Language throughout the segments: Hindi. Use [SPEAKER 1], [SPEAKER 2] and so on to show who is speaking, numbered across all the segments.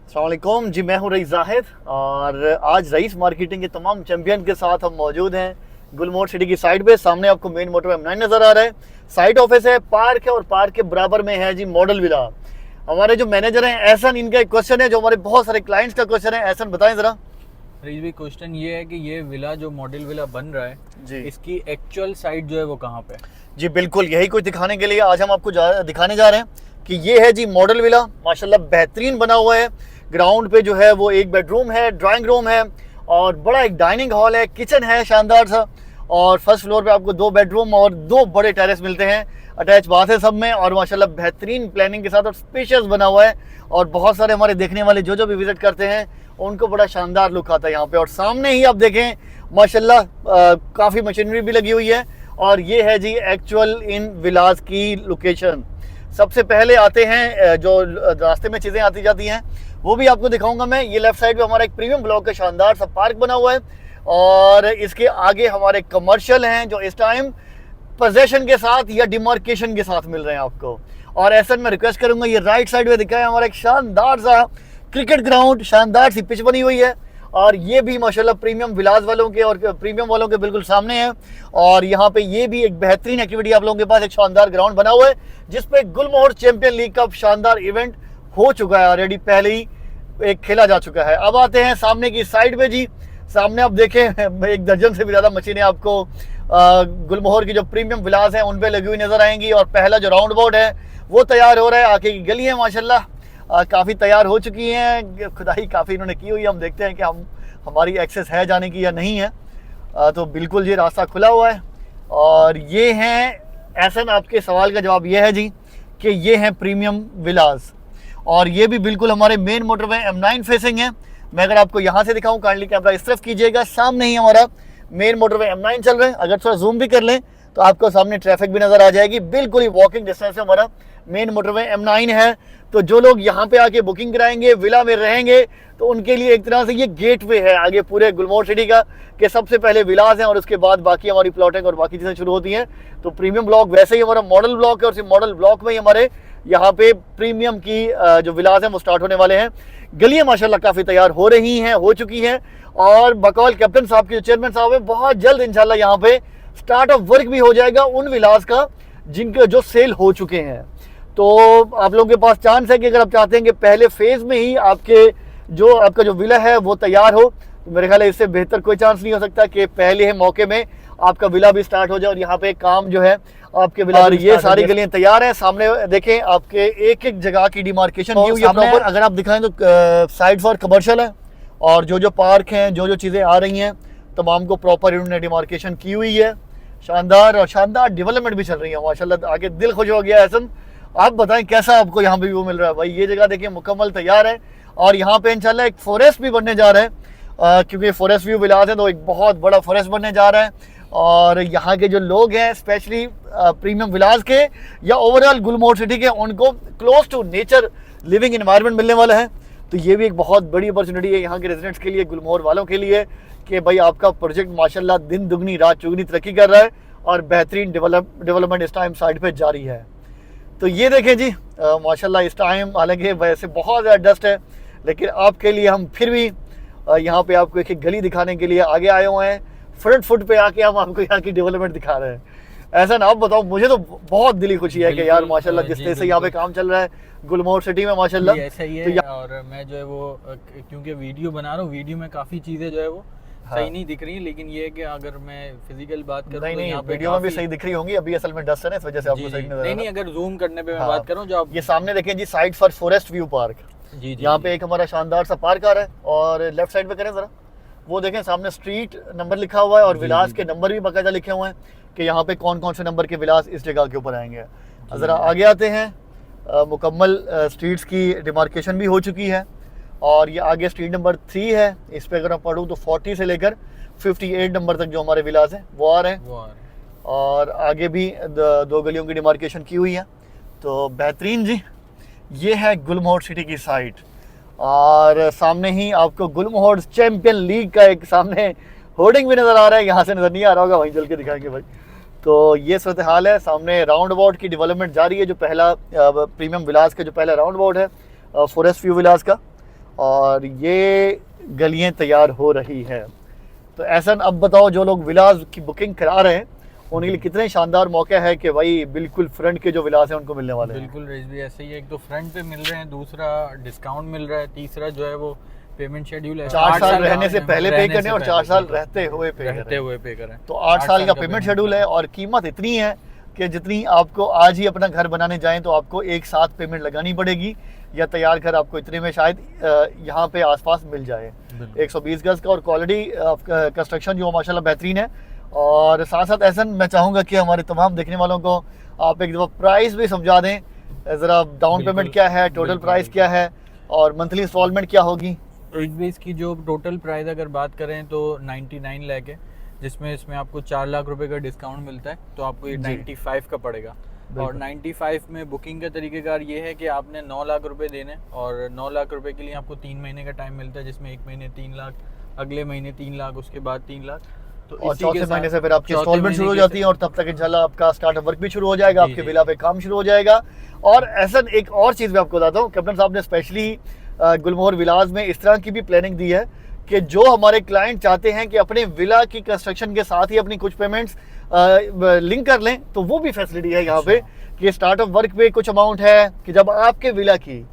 [SPEAKER 1] अस्सलाम वालेकुम जी, मैं हूं रईस जाहिद और आज रईस मार्केटिंग के तमाम चैंपियन के साथ हम मौजूद हैं गुलमोहर सिटी की साइड पे। सामने आपको मेन मोटरवे M9 नज़र आ रहा है, साइड ऑफिस है, पार्क है और पार्क के बराबर में है जी मॉडल विला। हमारे जो मैनेजर हैं एहसन, इनका एक क्वेश्चन है जो हमारे बहुत सारे क्लाइंट्स का क्वेश्चन है। एहसन बताएं ज़रा।
[SPEAKER 2] रईस भाई, क्वेश्चन ये है कि ये विला जो मॉडल विला बन रहा है
[SPEAKER 1] जी
[SPEAKER 2] इसकी एक्चुअल साइट जो है वो कहाँ पे है?
[SPEAKER 1] जी बिल्कुल, यही कुछ दिखाने के लिए आज हम आपको दिखाने जा रहे हैं कि ये है जी मॉडल विला। माशाल्लाह बेहतरीन बना हुआ है। ग्राउंड पे जो है वो एक बेडरूम है, ड्राइंग रूम है और बड़ा एक डाइनिंग हॉल है, किचन है शानदार सा, और फर्स्ट फ्लोर पे आपको 2 बेडरूम और 2 बड़े टेरेस मिलते हैं, अटैच बाथ है सब में, और माशाल्लाह बेहतरीन प्लानिंग के साथ और स्पेशियस बना हुआ है। और बहुत सारे हमारे देखने वाले जो भी विजिट करते हैं उनको बड़ा शानदार लुक आता है यहाँ पे। और सामने ही आप देखें माशाल्लाह काफ़ी मशीनरी भी लगी हुई है। और ये है जी एक्चुअल इन विलास की लोकेशन। सबसे पहले आते हैं जो रास्ते में चीज़ें आती जाती हैं वो भी आपको दिखाऊंगा मैं। ये लेफ्ट साइड पे हमारा एक प्रीमियम ब्लॉक का शानदार सा पार्क बना हुआ है और इसके आगे हमारे कमर्शियल हैं जो इस टाइम पोजेशन के साथ या डिमार्केशन के साथ मिल रहे हैं आपको। और ऐसा मैं रिक्वेस्ट करूंगा ये राइट साइड में दिखा है हमारा एक शानदार सा क्रिकेट ग्राउंड, शानदार सी पिच बनी हुई है और ये भी माशाल्लाह प्रीमियम विलास वालों के और प्रीमियम वालों के बिल्कुल सामने है। और यहाँ पे ये भी एक बेहतरीन एक्टिविटी आप लोगों के पास एक शानदार ग्राउंड बना हुआ है जिसपे गुलमोहर चैंपियन लीग का शानदार इवेंट हो चुका है, ऑलरेडी पहले ही एक खेला जा चुका है। अब आते हैं सामने की साइड पे जी। सामने आप देखें 1 दर्जन से भी ज़्यादा मशीनें आपको गुलमोहर की जो प्रीमियम विलास हैं उन पे लगी हुई नज़र आएंगी। और पहला जो राउंड अबाउट है वो तैयार हो रहा है। आगे की गलियाँ माशाल्लाह काफ़ी तैयार हो चुकी हैं, खुदाई काफ़ी इन्होंने की हुई है। हम देखते हैं कि हमारी एक्सेस है जाने की या नहीं है। तो बिल्कुल ये रास्ता खुला हुआ है। और ये हैं एहसन, आपके सवाल का जवाब ये है जी कि ये हैं प्रीमियम विलास और ये भी बिल्कुल हमारे मेन मोटरवे M9 फेसिंग है। मैं अगर आपको यहाँ से दिखाऊं, काइंडली कैमरा इस तरफ कीजिएगा, सामने ही हमारा मेन मोटरवे M9 चल रहा है। अगर थोड़ा जूम भी कर लें तो आपको सामने ट्रैफिक भी नज़र आ जाएगी। बिल्कुल ही वॉकिंग डिस्टेंस से हमारा मेन मोटरवे M9 है। तो जो लोग यहाँ पे आके बुकिंग कराएंगे, विला में रहेंगे, तो उनके लिए एक तरह से ये गेटवे है आगे पूरे गुलमोहर सिटी का, कि सबसे पहले विलास हैं और उसके बाद बाकी हमारी प्लॉटिंग और बाकी चीज़ें शुरू होती हैं। तो प्रीमियम ब्लॉक वैसे ही हमारा मॉडल ब्लॉक है और उसी मॉडल ब्लॉक में ही हमारे यहाँ पे प्रीमियम की जो विलास हैं वो स्टार्ट होने वाले हैं। गलियाँ माशाल्लाह काफ़ी तैयार हो रही हैं, हो चुकी हैं। और बकौल कैप्टन साहब के जो चेयरमैन साहब हैं, बहुत जल्द इंशाल्लाह यहाँ पे स्टार्ट ऑफ वर्क भी हो जाएगा उन विलास का जिनके जो सेल हो चुके हैं। तो आप लोगों के पास चांस है कि अगर आप चाहते हैं कि पहले फेज़ में ही आपका जो विला है वो तैयार हो, तो मेरे ख्याल है इससे बेहतर कोई चांस नहीं हो सकता कि पहले मौके में आपका विला भी स्टार्ट हो जाए और यहाँ पे काम जो है आपके विला। ये सारी गलियां तैयार हैं। सामने देखें आपके एक एक जगह की डिमार्केशन की हुई है प्रॉपर। अगर आप दिखाएं तो साइड फॉर कमर्शियल है और जो पार्क हैं, जो चीज़ें आ रही हैं तमाम को प्रॉपर इन्होंने डिमार्केशन की हुई है। शानदार और शानदार डेवलपमेंट भी चल रही है माशाल्लाह। आगे दिल खुश हो गया। एहसन, आप बताएं कैसा आपको यहाँ पे व्यू मिल रहा है? भाई ये जगह देखिए मुकम्मल तैयार है और यहाँ पे इंशाल्लाह एक फॉरेस्ट भी बनने जा रहा है, क्योंकि फॉरेस्ट व्यू विलास है तो एक बहुत बड़ा फॉरेस्ट बनने जा रहा है। और यहाँ के जो लोग हैं स्पेशली प्रीमियम विलास के या ओवरऑल गुलमोहर सिटी के, उनको close to nature living environment मिलने वाला है। तो ये भी एक बहुत बड़ी अपॉर्चुनिटी है यहाँ के रेजिडेंट्स के लिए, गुलमोहर वालों के लिए, कि भाई आपका प्रोजेक्ट माशाल्लाह दिन दुगनी रात चौगुनी तरक्की कर रहा है और बेहतरीन डेवलपमेंट इस टाइम साइड पे जारी है। तो ये देखें जी माशाल्लाह इस टाइम हालांकि वैसे बहुत ज़्यादा डस्ट है, लेकिन आपके लिए हम फिर भी यहाँ पे आपको एक गली दिखाने के लिए आगे आए हुए हैं। फ्रंट फुट पे आके हम आपको यहाँ की डेवलपमेंट दिखा रहे हैं। ऐसा ना आप बताओ, मुझे तो बहुत दिली खुशी है कि यार माशाल्लाह जिस तरह से यहाँ पे काम चल रहा है गुलमोहर सिटी में माशाल्लाह
[SPEAKER 2] ऐसा ही है। तो और मैं जो है वो क्योंकि वीडियो बना रहा हूँ, वीडियो में काफ़ी चीज़ें जो है वो सही नहीं दिख रही, लेकिन ये है कि अगर मैं फिजिकल बात करूँ
[SPEAKER 1] नहीं वीडियो में भी सही दिख रही होंगी। अभी असल में डस्ट है ना, इस वजह से आपको सही नजर
[SPEAKER 2] नहीं, अगर जूम करने पे मैं बात करूँ, जो आप
[SPEAKER 1] ये सामने देखें जी side for forest view park, यहाँ पे एक हमारा शानदार सा पार्क आ रहा है। और लेफ्ट साइड पे करें जरा, वो देखें सामने स्ट्रीट नंबर लिखा हुआ है और विलास के नंबर भी बाकायदा लिखे हुए हैं कि यहाँ पे कौन कौन से नंबर के विलास इस जगह के ऊपर आएंगे। ज़रा आगे आते हैं, मुकम्मल स्ट्रीट्स की डिमार्केशन भी हो चुकी है और ये आगे स्ट्रीट नंबर 3 है। इस पर अगर मैं पढ़ूँ तो 40 से लेकर 58 नंबर तक जो हमारे विलास हैं वो आ रहे हैं। और आगे भी 2 गलियों की डिमार्केशन की हुई है। तो बेहतरीन जी, ये है गुलमोहर सिटी की साइट और सामने ही आपको गुलमोहर चैंपियन लीग का एक सामने होर्डिंग भी नज़र आ रहा है। यहाँ से नज़र नहीं आ रहा होगा, वहीं चल के दिखाएंगे भाई। तो ये सूरत हाल है। सामने राउंड अबाउट की डेवलपमेंट जारी है, जो पहला प्रीमियम विलास का जो पहला राउंड अबाउट है फॉरेस्ट व्यू विलास का। और ये गलियां तैयार हो रही है। तो ऐसा अब बताओ, जो लोग विलास की बुकिंग करा रहे हैं उनके लिए कितने शानदार मौका है कि भाई बिल्कुल फ्रंट के जो विलास हैं उनको मिलने वाले हैं।
[SPEAKER 2] बिल्कुल रेज भी ऐसे ही है, एक तो फ्रंट पे मिल रहे हैं, दूसरा डिस्काउंट मिल रहा है, तीसरा जो है वो पेमेंट शेड्यूल है
[SPEAKER 1] 4 साल रहने से पहले पे करने और 4 साल रहते हुए पे करें। तो 8 साल का पेमेंट शेड्यूल है और कीमत इतनी है कि जितनी आपको आज ही अपना घर बनाने जाएं तो आपको एक साथ पेमेंट लगानी पड़ेगी, या तैयार घर आपको इतने में शायद यहाँ पे आसपास मिल जाए। 120 गज का और क्वालिटी कंस्ट्रक्शन जो माशाल्लाह बेहतरीन है। और साथ साथ एहसन मैं चाहूँगा कि हमारे तमाम देखने वालों को आप एक दफ़ा प्राइस भी समझा दें ज़रा, डाउन पेमेंट क्या है, टोटल प्राइस क्या है और मंथली इंस्टॉलमेंट क्या होगी।
[SPEAKER 2] इसकी जो टोटल प्राइस अगर बात करें तो 99 लाख है, जिसमें इसमें आपको 4 लाख रुपए का डिस्काउंट मिलता है, तो आपको ये 95 का पड़ेगा। और 95 में बुकिंग का तरीक़ेकार ये है कि आपने 9 लाख रुपए देने और 9 लाख रुपए के लिए आपको 3 महीने का टाइम मिलता है, जिसमें एक महीने 3 लाख, अगले महीने 3 लाख, उसके बाद 3 लाख।
[SPEAKER 1] तो और चौथे महीने से फिर आपकी इंस्टॉलमेंट शुरू हो जाती है और तब तक इंशाल्लाह आपका स्टार्टअप वर्क भी शुरू हो जाएगा, आपके विला पे काम शुरू हो जाएगा। और ऐसा एक और चीज़ मैं आपको बताता हूँ, कैप्टन साहब ने स्पेशली गुलमोहर विलास में इस तरह की भी प्लानिंग दी है कि जो हमारे क्लाइंट चाहते हैं कि अपने विला की कंस्ट्रक्शन के साथ ही अपनी कुछ पेमेंट्स लिंक कर लें, तो वो भी फैसिलिटी है यहाँ पे कि स्टार्टअप वर्क पे कुछ अमाउंट है कि जब आपके विला की,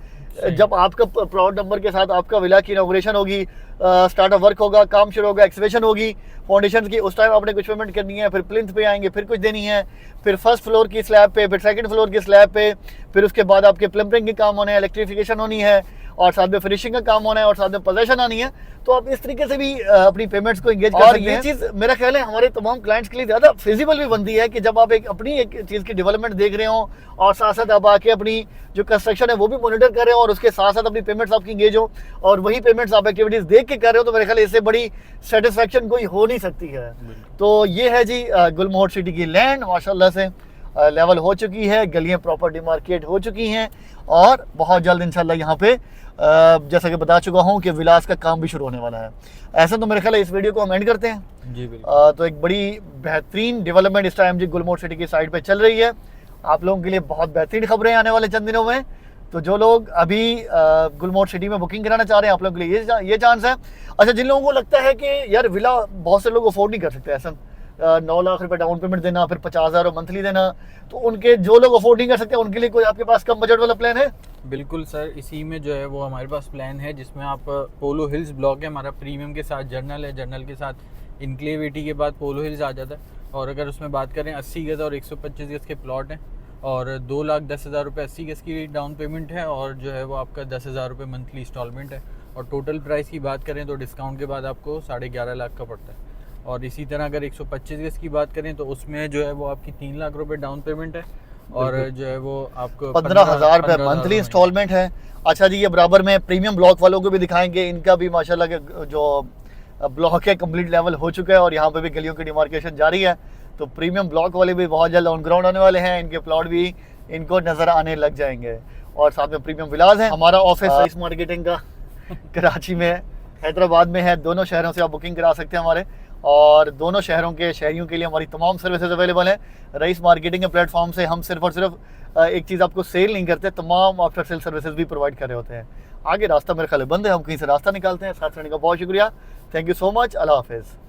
[SPEAKER 1] जब आपका प्लॉट नंबर के साथ आपका विला की इनॉग्रेशन होगी, स्टार्टअप वर्क होगा, काम शुरू होगा, एक्सकवेशन होगी फाउंडेशन की, उस टाइम आपने कुछ पेमेंट करनी है, फिर प्लिंथ पे आएंगे, फिर कुछ देनी है, फिर फर्स्ट फ्लोर की स्लैब पे, फिर सेकंड फ्लोर की स्लैब पे, फिर उसके बाद आपके प्लम्बिंग के काम होने हैं, इलेक्ट्रिफिकेशन होनी है और साथ में फिनिशिंग का काम होना है और साथ में पोजेशन आनी है। तो आप इस तरीके से भी अपनी पेमेंट्स को एंगेज कर सकते हैं। ये चीज़ मेरा ख्याल है हमारे तमाम क्लाइंट्स के लिए ज़्यादा फिजिबल भी बनती है कि जब आप अपनी एक चीज़ की डेवलपमेंट देख रहे हो और साथ साथ आप आके अपनी जो कंस्ट्रक्शन है वो भी मॉनिटर कर रहे हो और उसके साथ साथ अपनी पेमेंट्स आपकी एंगेज हो और वही पेमेंट्स आप एक्टिविटीज़ देख के कर रहे हो, तो मेरे ख्याल इससे बड़ी सेटिस्फेक्शन कोई हो नहीं सकती है। तो ये है जी गुलमोहर सिटी की लैंड, माशाल्लाह से लेवल हो चुकी है, गलियाँ प्रॉपर डिमार्केट हो चुकी हैं और बहुत जल्द इंशाल्लाह यहाँ पे जैसा कि बता चुका हूँ कि विलास का काम भी शुरू होने वाला है। ऐसा तो मेरे ख्याल है इस वीडियो को हम एंड करते हैं
[SPEAKER 2] जी। बिल्कुल।
[SPEAKER 1] तो एक बड़ी बेहतरीन डेवलपमेंट इस टाइम जी गुलमोहर सिटी की साइड पे चल रही है। आप लोगों के लिए बहुत बेहतरीन खबरें आने वाले चंद दिनों में। तो जो लोग अभी गुलमोहर सिटी में बुकिंग कराना चाह रहे हैं, आप लोगों के लिए ये चांस है। अच्छा, जिन लोगों को लगता है कि यार विला बहुत से लोग अफोर्ड नहीं कर सकते, ऐसा 9 लाख रुपए डाउन पेमेंट देना, फिर 50,000 मंथली देना, तो उनके जो लोग अफोर्ड नहीं कर सकते उनके लिए कोई आपके पास कम बजट वाला प्लान है?
[SPEAKER 2] बिल्कुल सर, इसी में जो है वो हमारे पास प्लान है जिसमें आप पोलो हिल्स ब्लॉक है हमारा, प्रीमियम के साथ जर्नल है, जर्नल के साथ इनक्लेव 80 के बाद पोलो हिल्स आ जाता है। और अगर उसमें बात करें 80 गज और 125 गज के प्लॉट हैं और 2,10,000 रुपये 80 गज की डाउन पेमेंट है और जो है वो आपका 10,000 रुपये मंथली इंस्टॉलमेंट है। और टोटल प्राइस की बात करें तो डिस्काउंट के बाद आपको 11.5 लाख का पड़ता है। और इसी तरह अगर 125 गज की बात करें तो उसमें जो है वो आपकी 3 लाख रुपए डाउन पेमेंट है और जो है वो आपको
[SPEAKER 1] 15,000 रुपये मंथली इंस्टॉलमेंट है। अच्छा जी, ये बराबर में प्रीमियम ब्लॉक वालों को भी दिखाएंगे, इनका भी माशाल्लाह के जो ब्लॉक है कंप्लीट लेवल हो चुका है और यहाँ पे भी गलियों की डिमार्केशन जारी है। तो प्रीमियम ब्लॉक वाले भी बहुत जल्द ऑन ग्राउंड आने वाले हैं, इनके प्लॉट भी इनको नज़र आने लग जाएंगे। और साथ में प्रीमियम विलास हैं। हमारा ऑफिस राइस मार्केटिंग का कराची में है, हैदराबाद में है, दोनों शहरों से आप बुकिंग करा सकते हैं हमारे, और दोनों शहरों के शहरियों के लिए हमारी तमाम सर्विसेज अवेलेबल हैं। रईस मार्केटिंग के प्लेटफॉर्म से हम सिर्फ और सिर्फ एक चीज़ आपको सेल नहीं करते, तमाम आफ्टर सेल सर्विसेज भी प्रोवाइड कर रहे होते हैं। आगे रास्ता मेरे ख्याल बंद है, हम कहीं से रास्ता निकालते हैं। साथ रहने का बहुत शुक्रिया, थैंक यू सो मच, अल्लाह हाफिज़।